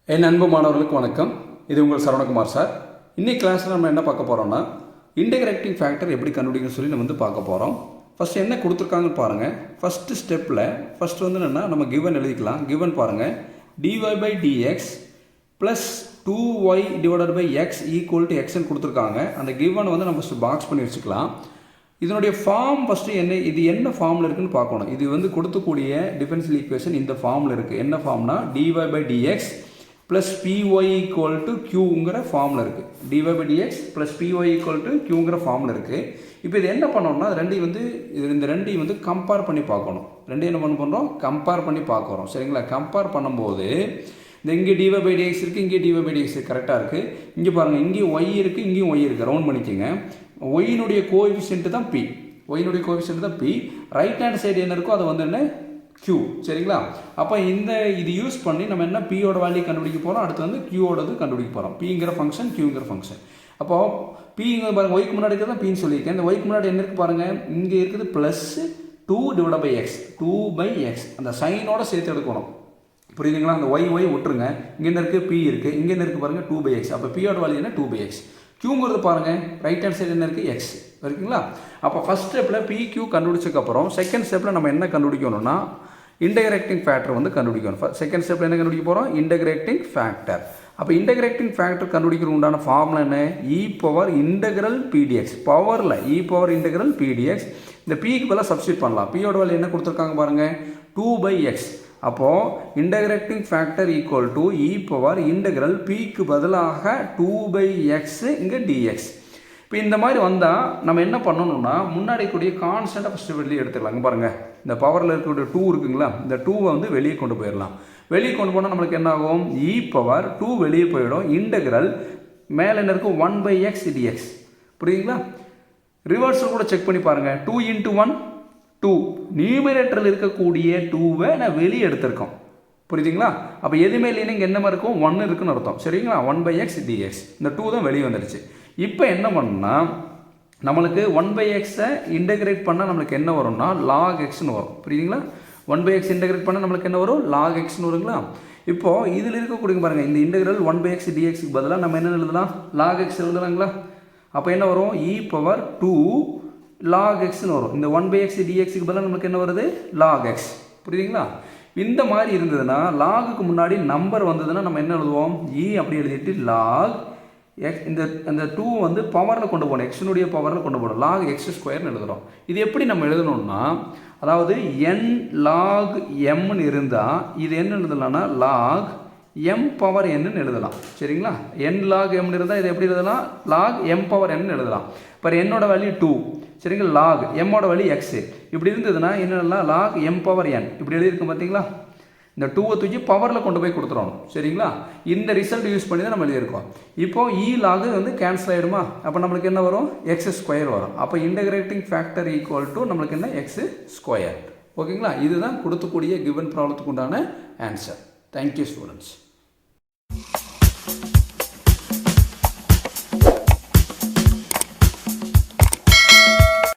என் அன்பு மாணவர்களுக்கு வணக்கம். இது உங்கள் சரவணகுமார் சார். இன்னைக்கு கிளாஸில் நம்ம என்ன பார்க்க போகிறோம்னா இன்டகிரேட்டிங் ஃபேக்டர் எப்படி கண்டுபிடிக்கணும்னு சொல்லி நம்ம பார்க்க போகிறோம். ஃபஸ்ட் என்ன கொடுத்துருக்காங்கன்னு பாருங்கள். ஃபஸ்ட்டு ஸ்டெப்பில் ஃபஸ்ட்டு என்னென்னா நம்ம கிவன் எழுதிக்கலாம். கிவன் பாருங்கள், dy by dx plus 2y divided by x equal to எக்ஸ்ன்னு கொடுத்துருக்காங்க. அந்த கிவனை நம்ம ஃபஸ்ட்டு பாக்ஸ் பண்ணி வச்சுக்கலாம். இதனுடைய ஃபார்ம் ஃபஸ்ட்டு இது என்ன ஃபார்மில் இருக்குதுன்னு பார்க்கணும். இது கொடுக்கக்கூடிய டிஃபரன்ஷியல் ஈக்குவேஷன் இந்த ஃபார்மில் இருக்குது. என்ன ஃபார்ம்னா dy by dx plus py equal to க்யூங்கிற ஃபார்மில் இருக்குது. dy by dx plus py equal to க்யூங்கிற ஃபார்மில் இருக்குது. இப்போ இது என்ன பண்ணோம்னா இந்த ரெண்டையும் கம்பேர் பண்ணி பார்க்கணும். ரெண்டையும் என்ன பண்ணுறோம், கம்பேர் பண்ணி பார்க்குறோம். சரிங்களா? கம்பேர் பண்ணும்போது இங்கே dy by dx இருக்குது, இங்கே dy by dx கரெக்டாக இருக்குது. இங்கே பாருங்கள், இங்கேயும் y இருக்குது, இங்கேயும் y இருக்குது. ரவுண்ட் பண்ணிக்கோங்க. ஒயினுடைய கோஎஃபிஷியன்ட் தான் p. ஒயினுடைய கோஎஃபிஷியன்ட் தான் p. ரைட் ஹேண்ட் சைடு என்ன இருக்கோ அது என்ன q. சரிங்களா? அப்போ இது யூஸ் பண்ணி நம்ம என்ன பியோட வேல்யூ கண்டுபிடிக்க போகிறோம். அடுத்து க்யூவோடது கண்டுபிடிக்க போகிறோம். பிங்கிற ஃபங்க்ஷன், க்யூங்கிற ஃபங்க்ஷன். அப்போது பிங்க பாருங்கள், ஒய்க்கு முன்னாடி இருக்கிறது தான் பின்னு சொல்லியிருக்கேன். இந்த ஒய்க்கு முன்னாடி என்ன இருக்குது பாருங்கள், இங்கே இருக்குது plus 2 divide by X, 2/x. அந்த சைனோட சேர்த்து எடுக்கணும். புரியுதுங்களா? அந்த ஒய் விட்டுருங்க. இங்கே என்ன இருக்குது, பி இருக்குது. இங்கே என்ன இருக்குது பாருங்கள், 2/x. அப்போ பியோட வேல்யூ என்ன 2/x. க்யூங்கிறது பாருங்கள், ரைட் ஹேண்ட் சைடு என்ன இருக்குது, எக்ஸ் இருக்குங்களா? அப்போ ஃபஸ்ட் ஸ்டெப்பில் PQ கண்டுபிடிச்சதுக்கப்புறம் செகண்ட் ஸ்டெப்பில் நம்ம என்ன கண்டுபிடிக்கணும்னா இன்டகிரேட்டிங் ஃபேக்டர் கண்டுபிடிக்கணும். செகண்ட் ஸ்டெப்பில் என்ன கண்டுபிடிக்க போகிறோம், இன்டகிரேட்டிங் ஃபேக்டர். அப்போ இன்டகிரேட்டிங் ஃபேக்டர் கண்டுபிடிக்கிற உண்டான ஃபார்முலா என்ன, e⁻∫ pdx. பவரில் e⁻∫ pdx. இந்த பிக்கு பதிலாக சப்ஸ்டியூட் பண்ணலாம். பியோட வேல்யூ என்ன கொடுத்துருக்காங்க பாருங்கள், 2/x. அப்போது integrating factor equal to e⁻∫ பிக்கு பதிலாக 2/x இங்கே dx. இப்போ இந்த மாதிரி வந்தால் நம்ம என்ன பண்ணணும்னா முன்னாடி கூடிய கான்ஸ்டண்ட்டாக ஃபஸ்ட்டு வெளியே எடுத்துக்கலாம். இங்கே பாருங்கள், இந்த பவரில் இருக்கக்கூடிய 2 இருக்குங்களா, இந்த 2வை வெளியே கொண்டு போயிடலாம். வெளியே கொண்டு போனால் நம்மளுக்கு என்ன ஆகும், e⁻2 வெளியே போயிடும். இன்டகிரல் மேலே என்ன இருக்கும், 1/x dx. புரியுதுங்களா? ரிவர்ஸில் கூட செக் பண்ணி பாருங்கள். 2 × 1 2. நியூமரேட்டரில் இருக்கக்கூடிய 2வை நான் வெளியே எடுத்திருக்கோம். புரியுதுங்களா? அப்போ எதுவுமே இல்லைன்னா இங்கே என்ன இருக்கும், 1 இருக்குன்னு அர்த்தம். சரிங்களா? 1/x dx. இந்த 2 தான் வெளியே வந்துடுச்சு. இப்போ என்ன பண்ணணும்னா நம்மளுக்கு 1/xஐ இன்டகிரேட் பண்ணால் நம்மளுக்கு என்ன வரும்னா log xன்னு வரும். புரியுதுங்களா? 1/x இன்டகிரேட் பண்ணால் நம்மளுக்கு என்ன வரும், log xன்னு வருங்களா? இப்போது இதில் இருக்கக்கூடிய பாருங்கள், இந்த இன்டகிரல் 1/x dxக்கு பதிலாக நம்ம என்ன எழுதலாம், log x எழுதலாங்களா? அப்போ என்ன வரும், e⁻2 log xன்னு வரும். இந்த 1/x dxக்கு பதிலாக நம்மளுக்கு என்ன வருது, log x. புரியுதுங்களா? இந்த மாதிரி இருந்ததுன்னா லாகுக்கு முன்னாடி நம்பர் வந்ததுன்னா நம்ம என்ன எழுதுவோம், அப்படி எழுதிட்டு log x. இந்த 2 பவரில் கொண்டு போகணும், எக்ஸினுடைய பவரில் கொண்டு போகணும். log x² எழுதுகிறோம். இது எப்படி நம்ம எழுதணும்னா, அதாவது n log mன்னு இருந்தால் இது என்ன எழுதலாம்னா log m⁻n எழுதலாம். சரிங்களா? n log m இருந்தால் இது எப்படி எழுதலாம், log m⁻n எழுதலாம். இப்போ என்னோட வேல்யூ 2. சரிங்களா? log m-ஓட வேல்யூ x. இப்படி இருந்ததுன்னா என்னென்னா log m⁻n இப்படி எழுதியிருக்கோம். பார்த்தீங்களா? இந்த 2வை தூக்கி பவரில் கொண்டு போய் கொடுத்துடணும். சரிங்களா? இந்த ரிசல்ட் யூஸ் பண்ணி தான் நம்ம எழுதியிருக்கோம். இப்போது log கேன்சல் ஆகிடுமா? அப்போ நம்மளுக்கு என்ன வரும், x² வரும். அப்போ இன்டகிரேட்டிங் ஃபேக்டர் ஈக்குவல் டு நம்மளுக்கு என்ன, x². ஓகேங்களா? இதுதான் கொடுக்கக்கூடிய கிவன் ப்ராப்ளத்துக்கு உண்டான ஆன்சர். Thank you students.